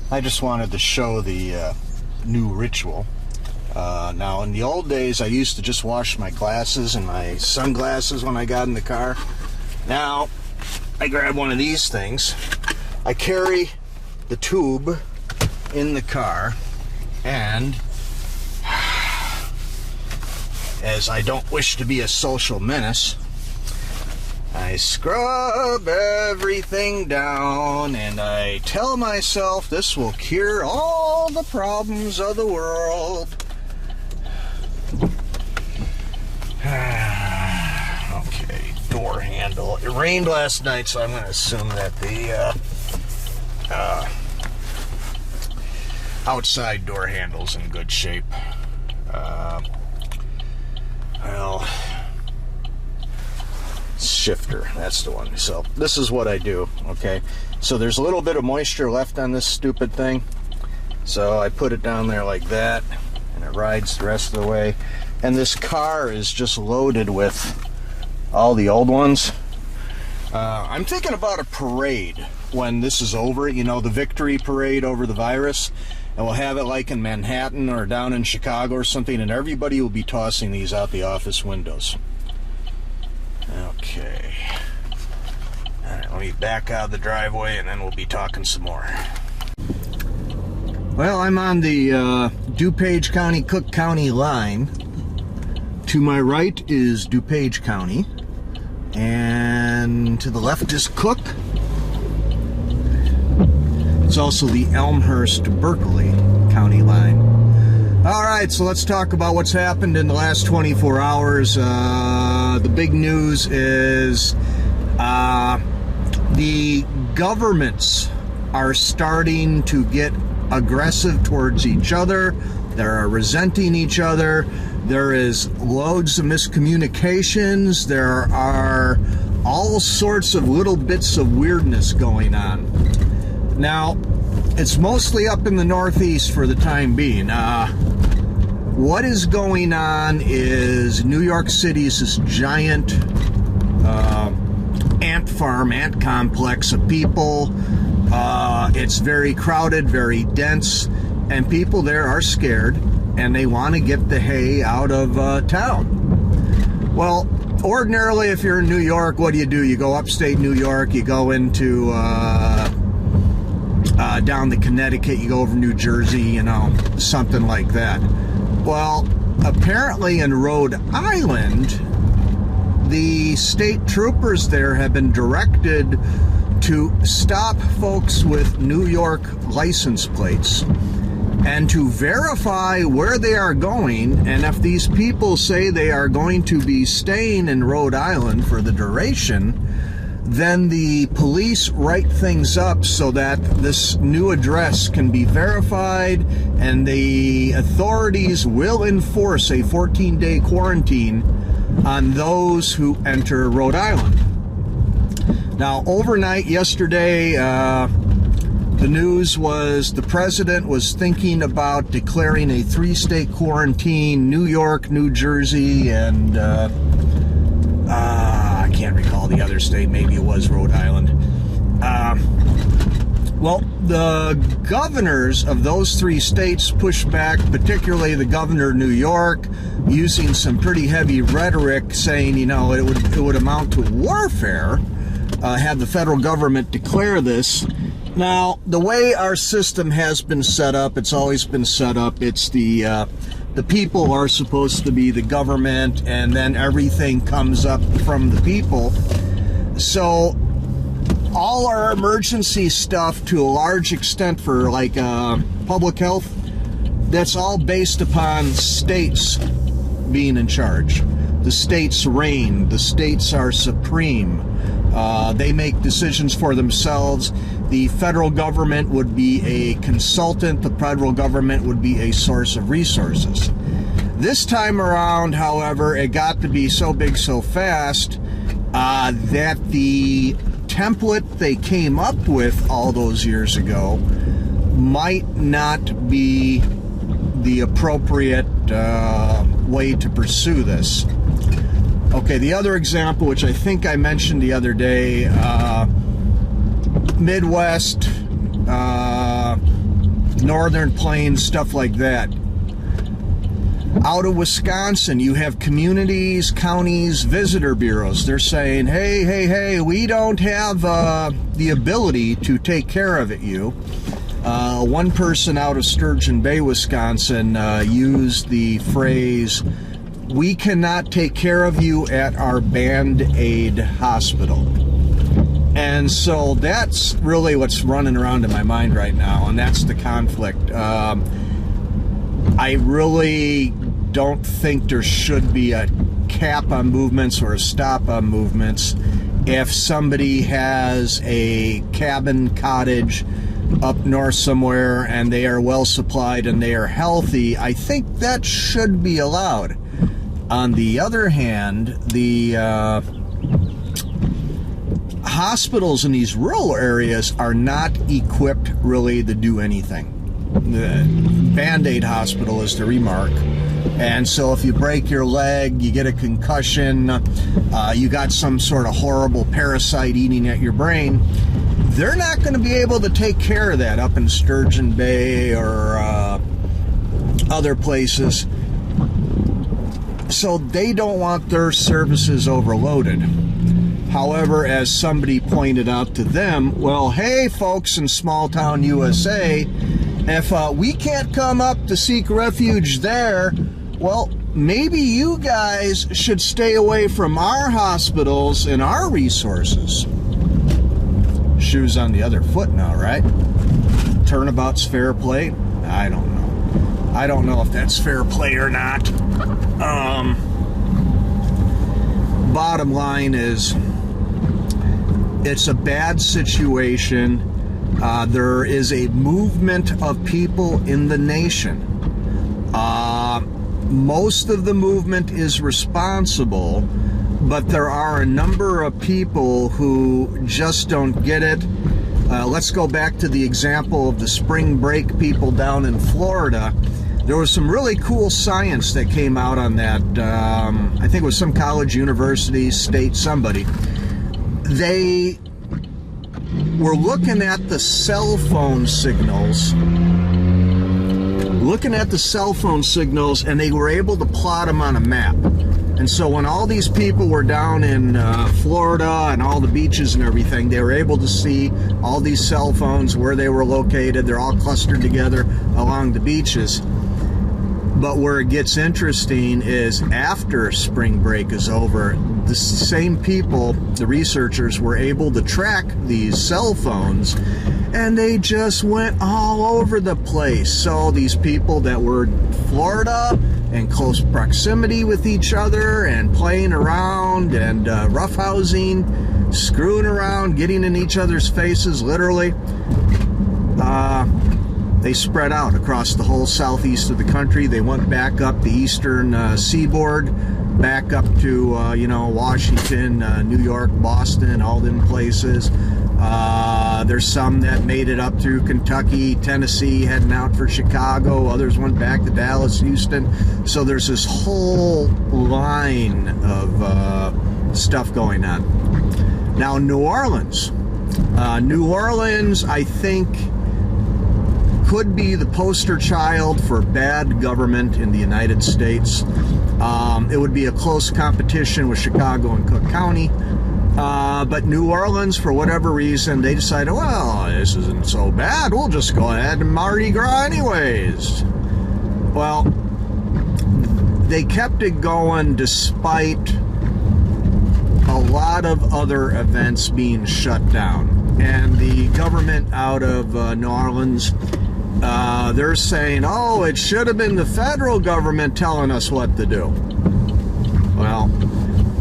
I just wanted to show the new ritual. Now, in the old days, I used to just wash my glasses and my sunglasses when I got in the car. Now, I grab one of these things. I carry the tube in the car, and as I don't wish to be a social menace, I scrub everything down and I tell myself this will cure all the problems of the world. Okay, door handle. It rained last night, so I'm going to assume that the outside door handle's in good shape. Well, shifter, that's the one. So this is what I do, okay? So there's a little bit of moisture left on this stupid thing, so I put it down there like that, and it rides the rest of the way. And this car is just loaded with all the old ones. I'm thinking about a parade when this is over, you know, the victory parade over the virus, and we'll have it like in Manhattan or down in Chicago or something, and everybody will be tossing these out the office windows. Okay. All right, let me back out of the driveway and then we'll be talking some more. Well, I'm on the DuPage County, Cook County line. To my right is DuPage County, and to the left is Cook. It's also the Elmhurst-Berkeley County line. All right, so let's talk about what's happened in the last 24 hours. The big news is the governments are starting to get aggressive towards each other. They're resenting each other. There is loads of miscommunications. There are all sorts of little bits of weirdness going on. Now, it's mostly up in the Northeast for the time being. What is going on is New York City is this giant ant farm, ant complex of people. It's very crowded, very dense, and people there are scared, and they want to get the hay out of town. Well, ordinarily, if you're in New York, what do? You go upstate New York, you go into down to Connecticut, you go over New Jersey, you know, something like that. Well, apparently in Rhode Island, the state troopers there have been directed to stop folks with New York license plates and to verify where they are going, and if these people say they are going to be staying in Rhode Island for the duration, then the police write things up so that this new address can be verified, and the authorities will enforce a 14-day quarantine on those who enter Rhode Island. Now, overnight yesterday, the news was the president was thinking about declaring a 3-state quarantine: New York, New Jersey, and I can't recall the other state. Maybe it was Rhode Island. Well, the governors of those 3 states pushed back, particularly the governor of New York, using some pretty heavy rhetoric, saying, you know, it would amount to warfare had the federal government declare this. Now, the way our system has been set up, it's always been set up, it's the people are supposed to be the government, and then everything comes up from the people. So all our emergency stuff, to a large extent, for like public health, that's all based upon states being in charge. The states reign. The states are supreme. They make decisions for themselves. The federal government would be a consultant. The federal government would be a source of resources. This time around, however, it got to be so big so fast that the template they came up with all those years ago might not be the appropriate way to pursue this. Okay, the other example, which I think I mentioned the other day, Midwest, Northern Plains, stuff like that. Out of Wisconsin, you have communities, counties, visitor bureaus. They're saying, hey, we don't have the ability to take care of you. One person out of Sturgeon Bay, Wisconsin, used the phrase, "We cannot take care of you at our Band-Aid hospital." And so that's really what's running around in my mind right now, and that's the conflict. I really don't think there should be a cap on movements or a stop on movements. If somebody has a cabin cottage up north somewhere and they are well supplied and they are healthy, I think that should be allowed. On the other hand, the hospitals in these rural areas are not equipped really to do anything. The Band-Aid hospital is the remark. And so if you break your leg, you get a concussion, you got some sort of horrible parasite eating at your brain, they're not going to be able to take care of that up in Sturgeon Bay or other places. So they don't want their services overloaded. However, as somebody pointed out to them, well, hey, folks in small town USA, if we can't come up to seek refuge there, well, maybe you guys should stay away from our hospitals and our resources. Shoes on the other foot now, right? Turnabout's fair play? I don't know. I don't know if that's fair play or not. Bottom line is, it's a bad situation. There is a movement of people in the nation. Most of the movement is responsible, but there are a number of people who just don't get it. Let's go back to the example of the spring break people down in Florida. There was some really cool science that came out on that. I think it was some college, university, state, somebody. They were looking at the cell phone signals. And they were able to plot them on a map. And so when all these people were down in Florida and all the beaches and everything, they were able to see all these cell phones, where they were located. They're all clustered together along the beaches. But where it gets interesting is after spring break is over, the same people, the researchers, were able to track these cell phones, and they just went all over the place. So these people that were in Florida in close proximity with each other and playing around and roughhousing, screwing around, getting in each other's faces, literally, they spread out across the whole southeast of the country. They went back up the eastern seaboard, back up to, Washington, New York, Boston, all them places. There's some that made it up through Kentucky, Tennessee, heading out for Chicago. Others went back to Dallas, Houston. So there's this whole line of stuff going on. Now, New Orleans. New Orleans, I think, could be the poster child for bad government in the United States. It would be a close competition with Chicago and Cook County. But New Orleans, for whatever reason, they decided, well, this isn't so bad. We'll just go ahead and Mardi Gras anyways. Well, they kept it going despite a lot of other events being shut down. And the government out of New Orleans, they're saying, oh, it should have been the federal government telling us what to do. Well,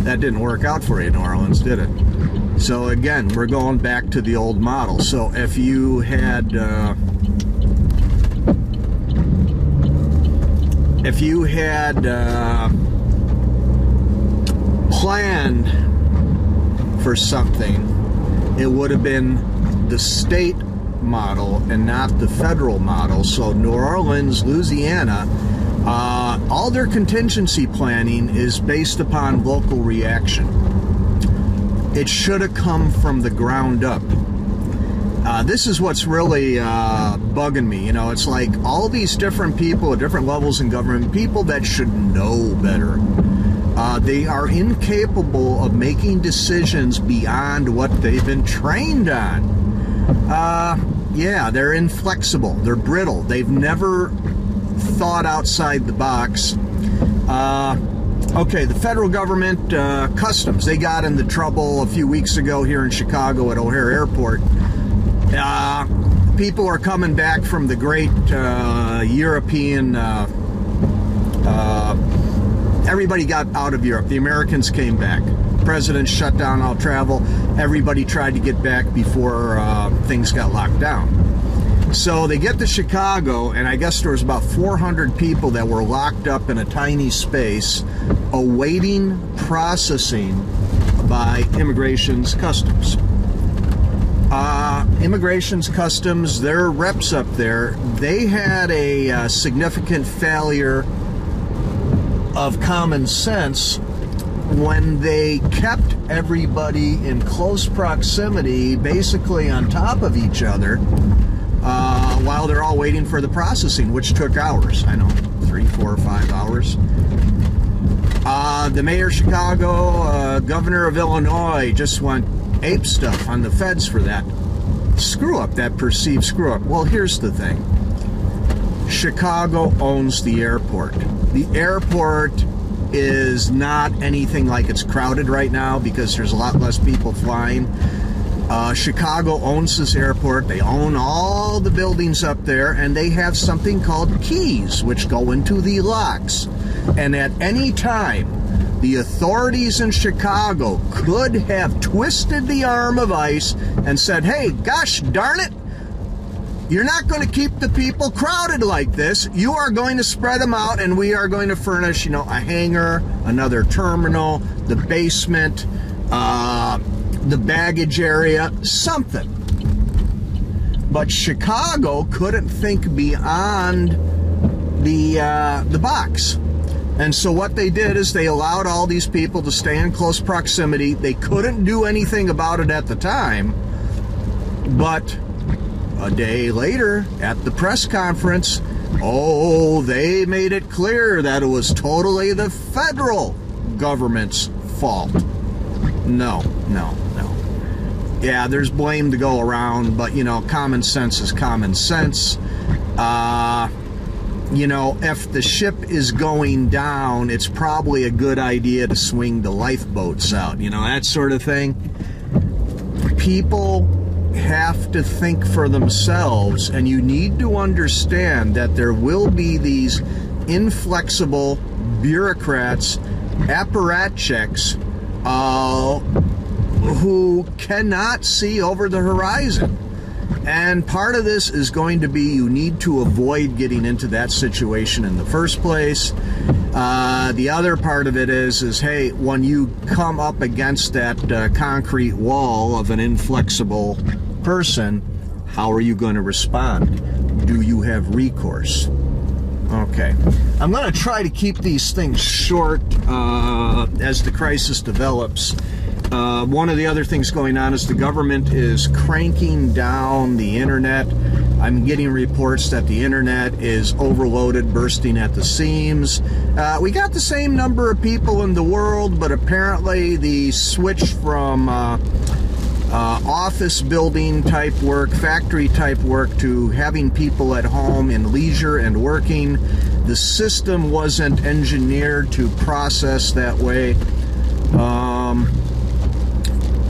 that didn't work out for you, New Orleans, did it? So again, we're going back to the old model. So if you had planned for something, it would have been the state model and not the federal model. So New Orleans, Louisiana, all their contingency planning is based upon local reaction. It should have come from the ground up. This is what's really bugging me. You know, it's like all these different people at different levels in government, people that should know better. They are incapable of making decisions beyond what they've been trained on. Yeah, they're inflexible. They're brittle. They've never thought outside the box. Okay, the federal government, customs, they got into trouble a few weeks ago here in Chicago at O'Hare Airport. People are coming back from the great European, everybody got out of Europe. The Americans came back. President shut down all travel. Everybody tried to get back before things got locked down. So they get to Chicago, and I guess there was about 400 people that were locked up in a tiny space awaiting processing by Immigration's Customs. Immigration's Customs, their reps up there, they had a significant failure of common sense when they kept everybody in close proximity, basically on top of each other, while they're all waiting for the processing, which took hours. I know, 3, 4, 5 hours. The mayor of Chicago, governor of Illinois just went ape stuff on the feds for that screw up, that perceived screw up. Well, here's the thing. Chicago owns the airport. The airport is not anything like it's crowded right now because there's a lot less people flying. Chicago owns this airport. They own all the buildings up there, and they have something called keys, which go into the locks. And at any time, the authorities in Chicago could have twisted the arm of ICE and said, hey, gosh darn it, you're not going to keep the people crowded like this. You are going to spread them out, and we are going to furnish, you know, a hangar, another terminal, the basement, the baggage area, something. But Chicago couldn't think beyond the box. And so what they did is they allowed all these people to stay in close proximity. They couldn't do anything about it at the time, but a day later at the press conference, oh, they made it clear that it was totally the federal government's fault. No. Yeah, there's blame to go around, but, you know, common sense is common sense. You know, if the ship is going down, it's probably a good idea to swing the lifeboats out, you know, that sort of thing. People have to think for themselves, and you need to understand that there will be these inflexible bureaucrats, apparatchiks, who cannot see over the horizon. And part of this is going to be you need to avoid getting into that situation in the first place. The other part of it is hey, when you come up against that concrete wall of an inflexible person, how are you going to respond? Do you have recourse? Okay. I'm going to try to keep these things short as the crisis develops. One of the other things going on is the government is cranking down the internet. I'm getting reports that the internet is overloaded, bursting at the seams. We got the same number of people in the world, but apparently the switch from office building type work, factory type work, to having people at home in leisure and working, the system wasn't engineered to process that way.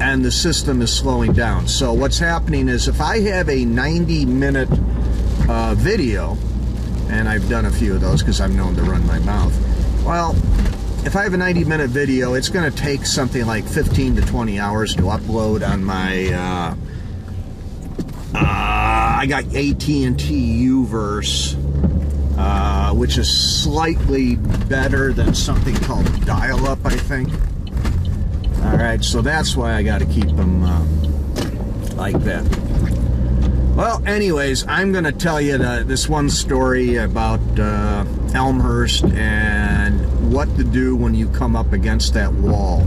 And the system is slowing down. So what's happening is if I have a 90-minute video, and I've done a few of those because I'm known to run my mouth, well, if I have a 90-minute video, it's going to take something like 15 to 20 hours to upload on my, I got AT&T Uverse, which is slightly better than something called dial-up, I think. Alright, so that's why I got to keep them like that. Well, anyways, I'm going to tell you this one story about Elmhurst and what to do when you come up against that wall.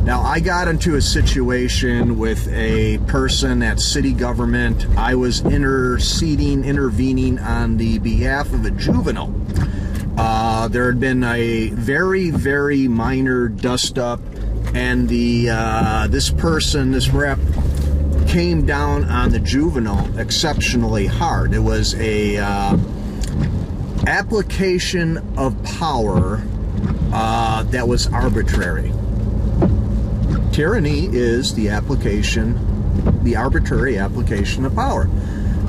Now, I got into a situation with a person at city government. I was intervening on the behalf of a juvenile. There had been a very, very minor dust-up, and this rep, came down on the juvenile exceptionally hard. It was a application of power that was arbitrary. Tyranny is the arbitrary application of power.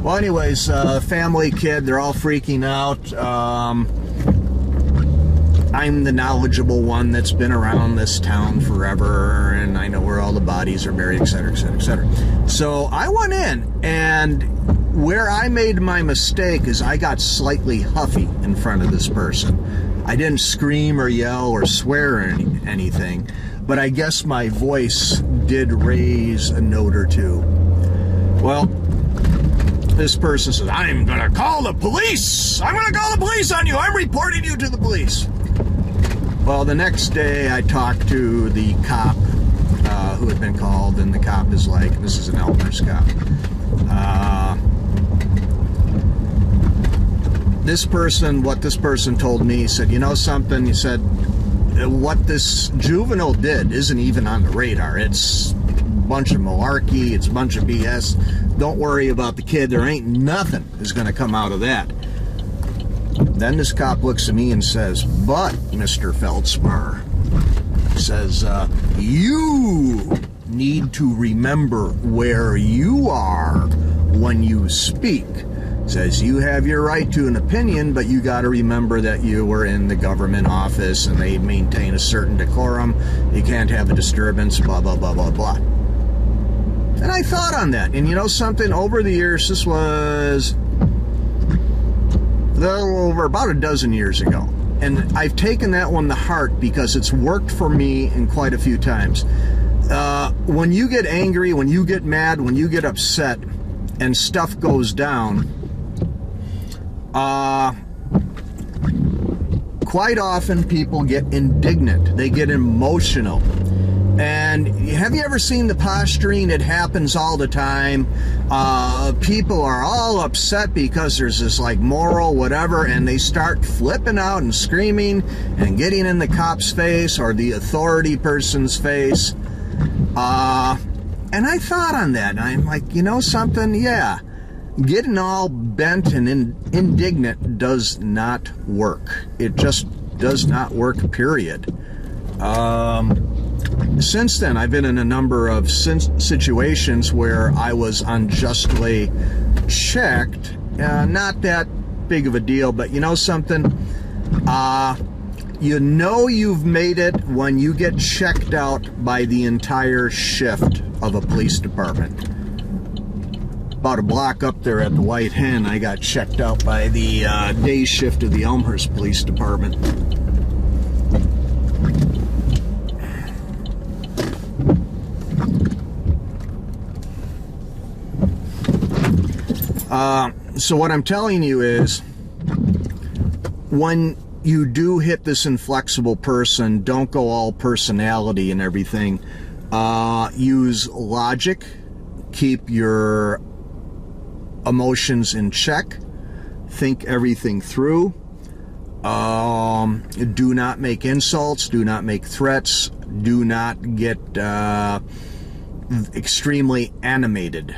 Well, anyways, family, kid, they're all freaking out. I'm the knowledgeable one that's been around this town forever, and I know where all the bodies are buried, etc., etc., etc. So I went in, and where I made my mistake is I got slightly huffy in front of this person. I didn't scream or yell or swear or anything, but I guess my voice did raise a note or two. Well, this person says, I'm gonna call the police! I'm gonna call the police on you! I'm reporting you to the police! Well, the next day I talked to the cop who had been called, and the cop is like, this is an Elmer's cop. What this person told me, he said, you know something? He said, what this juvenile did isn't even on the radar. It's a bunch of malarkey. It's a bunch of BS. Don't worry about the kid. There ain't nothing is going to come out of that. Then this cop looks at me and says, but, Mr. Feldspar, says, you need to remember where you are when you speak. Says, you have your right to an opinion, but you got to remember that you were in the government office and they maintain a certain decorum. You can't have a disturbance, blah, blah, blah, blah, blah. And I thought on that. And you know something? Over the years, this was over about a dozen years ago. And I've taken that one to heart because it's worked for me in quite a few times. When you get angry, when you get mad, when you get upset, and stuff goes down, quite often people get indignant. They get emotional. And have you ever seen the posturing? It happens all the time. People are all upset because there's this like moral whatever, and they start flipping out and screaming and getting in the cop's face or the authority person's face. And I thought on that, and I'm like, you know something? Yeah. Getting all bent and indignant does not work. It just does not work, period. Since then, I've been in a number of situations where I was unjustly checked. Not that big of a deal, but you know something? You know you've made it when you get checked out by the entire shift of a police department. About a block up there at the White Hen, I got checked out by the day shift of the Elmhurst Police Department. So what I'm telling you is, when you do hit this inflexible person, don't go all personality and everything. Use logic. Keep your emotions in check. Think everything through. Do not make insults. Do not make threats. Do not get extremely animated.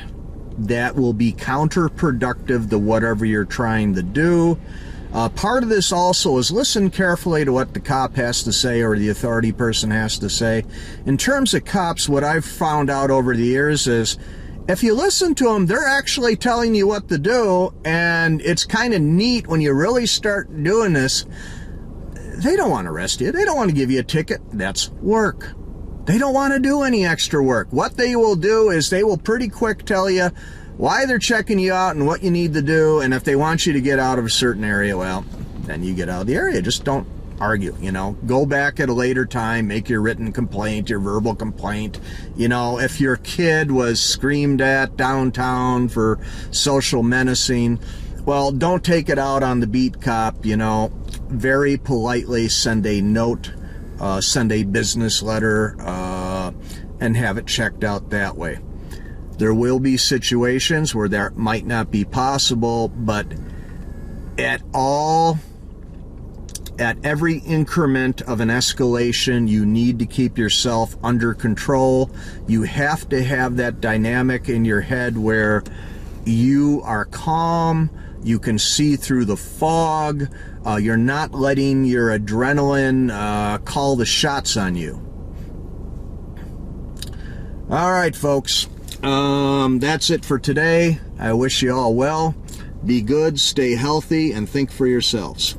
That will be counterproductive to whatever you're trying to do. Part of this also is listen carefully to what the cop has to say or the authority person has to say. In terms of cops, what I've found out over the years is if you listen to them, they're actually telling you what to do, and it's kind of neat when you really start doing this. They don't want to arrest you. They don't want to give you a ticket. That's work. They don't want to do any extra work. What they will do is they will pretty quick tell you why they're checking you out and what you need to do, and if they want you to get out of a certain area, well, then you get out of the area. Just don't argue, you know. Go back at a later time, make your written complaint, your verbal complaint. You know, if your kid was screamed at downtown for social menacing, well, don't take it out on the beat cop, you know. Very politely send a note, send a business letter, and have it checked out that way. There will be situations where that might not be possible, but at every increment of an escalation, you need to keep yourself under control. You have to have that dynamic in your head where you are calm, you can see through the fog, you're not letting your adrenaline call the shots on you. All right, folks, that's it for today. I wish you all well. Be good, stay healthy, and think for yourselves.